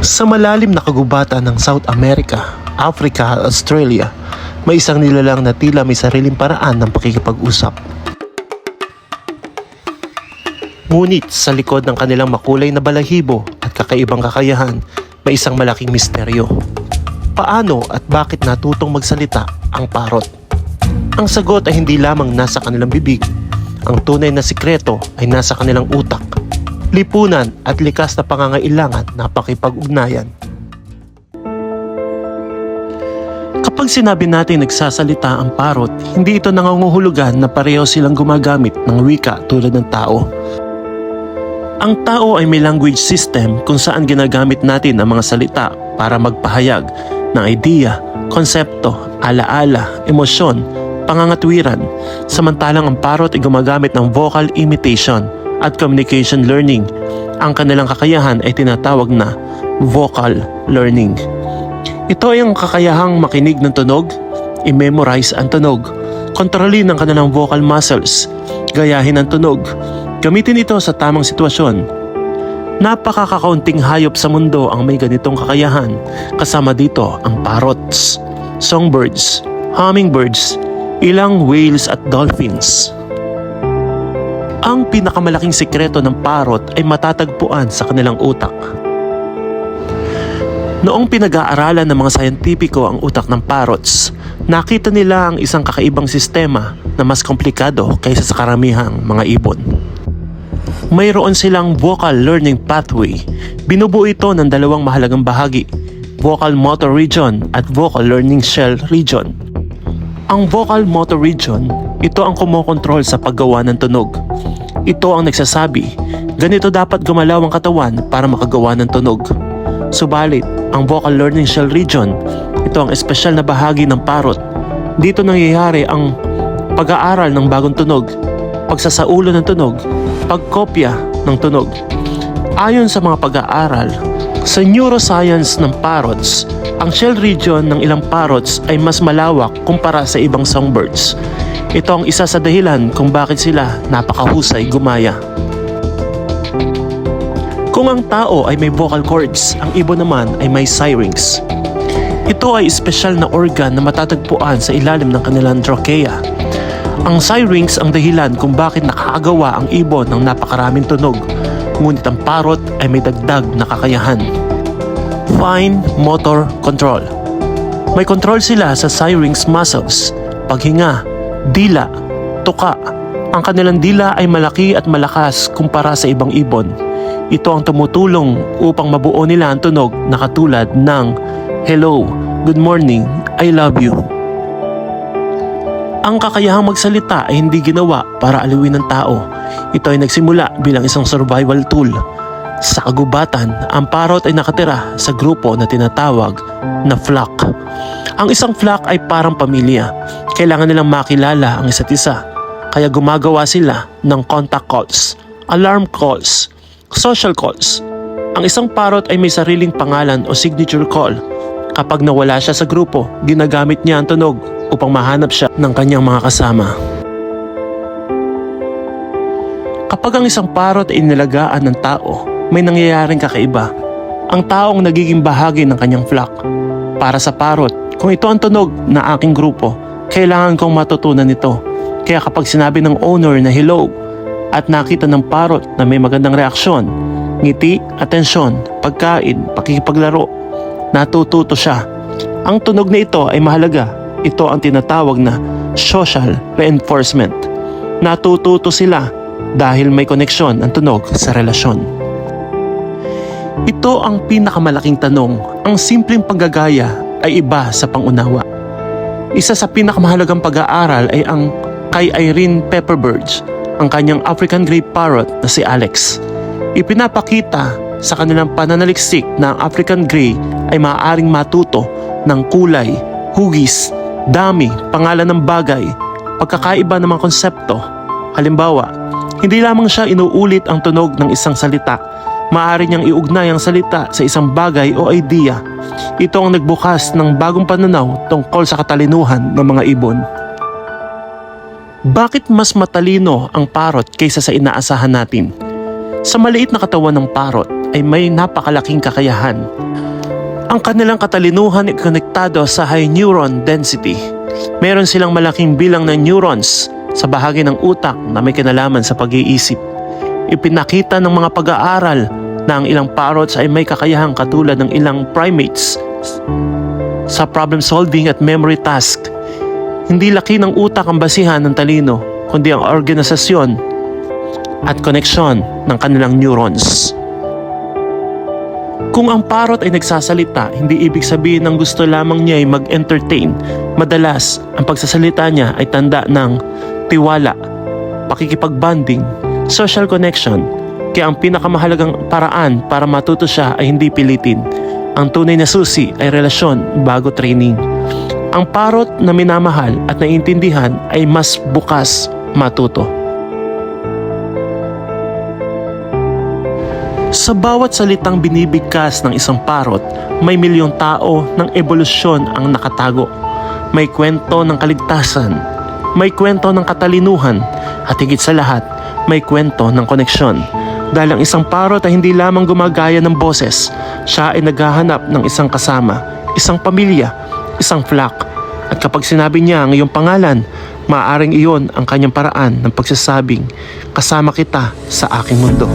Sa malalim na kagubatan ng South America, Africa at Australia, may isang nilalang na tila may sariling paraan ng pakikipag-usap. Ngunit sa likod ng kanilang makulay na balahibo at kakaibang kakayahan, may isang malaking misteryo. Paano at bakit natutong magsalita ang parot? Ang sagot ay hindi lamang nasa kanilang bibig. Ang tunay na sikreto ay nasa kanilang utak, lipunan at likas na pangangailangan na pakipag-ugnayan. Kapag sinabi natin nagsasalita ang parot, hindi ito nangangahulugan na pareho silang gumagamit ng wika tulad ng tao. Ang tao ay may language system kung saan ginagamit natin ang mga salita para magpahayag ng idea, konsepto, alaala, emosyon, pangangatwiran. Samantalang ang parot ay gumagamit ng vocal imitation at communication learning. Ang kanilang kakayahan ay tinatawag na vocal learning. Ito ay ang kakayahang makinig ng tunog, i-memorize ang tunog, kontrolin ang kanilang vocal muscles, gayahin ang tunog, gamitin ito sa tamang sitwasyon. Napakakaunting hayop sa mundo ang may ganitong kakayahan, kasama dito ang parrots, songbirds, hummingbirds, ilang whales at dolphins. Ang pinakamalaking sikreto ng parot ay matatagpuan sa kanilang utak. Noong pinag-aaralan ng mga sayentipiko ang utak ng parrots, nakita nila ang isang kakaibang sistema na mas komplikado kaysa sa karamihang mga ibon. Mayroon silang vocal learning pathway. Binubuo ito ng dalawang mahalagang bahagi, vocal motor region at vocal learning shell region. Ang vocal motor region, ito ang kumokontrol sa paggawa ng tunog. Ito ang nagsasabi, ganito dapat gumalaw ang katawan para makagawa ng tunog. Subalit, ang vocal learning shell region, ito ang espesyal na bahagi ng parot. Dito nangyayari ang pag-aaral ng bagong tunog, pagsasaulo ng tunog, pagkopya ng tunog. Ayon sa mga pag-aaral, sa neuroscience ng parrots, ang shell region ng ilang parrots ay mas malawak kumpara sa ibang songbirds. Ito ang isa sa dahilan kung bakit sila napakahusay gumaya. Kung ang tao ay may vocal cords, ang ibon naman ay may syrinx. Ito ay espesyal na organ na matatagpuan sa ilalim ng kanilang trachea. Ang syrinx ang dahilan kung bakit nakakagawa ang ibon ng napakaraming tunog, ngunit ang parot ay may dagdag na kakayahan. Fine motor control. May control sila sa syrinx muscles, paghinga, dila, tuka. Ang kanilang dila ay malaki at malakas kumpara sa ibang ibon. Ito ang tumutulong upang mabuo nila ang tunog na katulad ng hello, good morning, I love you. Ang kakayahang magsalita ay hindi ginawa para aliwin ng tao. Ito ay nagsimula bilang isang survival tool. Sa kagubatan, ang parot ay nakatira sa grupo na tinatawag na flock. Ang isang flock ay parang pamilya. Kailangan nilang makilala ang isa't isa. Kaya gumagawa sila ng contact calls, alarm calls, social calls. Ang isang parot ay may sariling pangalan o signature call. Kapag nawala siya sa grupo, ginagamit niya ang tunog upang mahanap siya ng kanyang mga kasama. Kapag ang isang parot ay inalagaan ng tao, may nangyayaring kakaiba. Ang tao ang nagiging bahagi ng kanyang flock. Para sa parot, kung ito ang tunog na aking grupo, kailangan kong matutunan ito. Kaya kapag sinabi ng owner na hello at nakita ng parot na may magandang reaksyon, ngiti, atensyon, pagkain, pakikipaglaro, natututo siya. Ang tunog na ito ay mahalaga. Ito ang tinatawag na social reinforcement. Natututo sila dahil may koneksyon ang tunog sa relasyon. Ito ang pinakamalaking tanong. Ang simpleng paggagaya ay iba sa pangunawa. Isa sa pinakamahalagang pag-aaral ay ang kay Irene Pepperbird, ang kanyang African Grey Parrot na si Alex. Ipinapakita sa kanilang pananaliksik na ang African Grey ay maaaring matuto ng kulay, hugis, dami, pangalan ng bagay, pagkakaiba ng mga konsepto. Halimbawa, hindi lamang siya inuulit ang tunog ng isang salita, maaari niyang iugnay ang salita sa isang bagay o idea. Ito ang nagbukas ng bagong pananaw tungkol sa katalinuhan ng mga ibon. Bakit mas matalino ang parot kaysa sa inaasahan natin? Sa maliit na katawan ng parot ay may napakalaking kakayahan. Ang kanilang katalinuhan ay konektado sa high neuron density. Meron silang malaking bilang ng neurons sa bahagi ng utak na may kinalaman sa pag-iisip. Ipinakita ng mga pag-aaral na ang ilang parrots ay may kakayahang katulad ng ilang primates sa problem solving at memory task. Hindi laki ng utak ang basihan ng talino, kundi ang organisasyon at koneksyon ng kanilang neurons. Kung ang parrot ay nagsasalita, hindi ibig sabihin ng gusto lamang niya ay mag-entertain. Madalas, ang pagsasalita niya ay tanda ng tiwala, pakikipag-bonding, social connection. Kaya ang pinakamahalagang paraan para matuto siya ay hindi pilitin. Ang tunay na susi ay relasyon bago training. Ang parrot na minamahal at naiintindihan ay mas bukas matuto. Sa bawat salitang binibigkas ng isang parrot, may milyong tao ng ebolusyon ang nakatago. May kwento ng kaligtasan, may kwento ng katalinuhan, at higit sa lahat, may kwento ng koneksyon. Dahil ang isang parrot ay hindi lamang gumagaya ng boses, siya ay naghahanap ng isang kasama, isang pamilya, isang flock. At kapag sinabi niya ang iyong pangalan, maaaring iyon ang kanyang paraan ng pagsasabing, kasama kita sa aking mundo.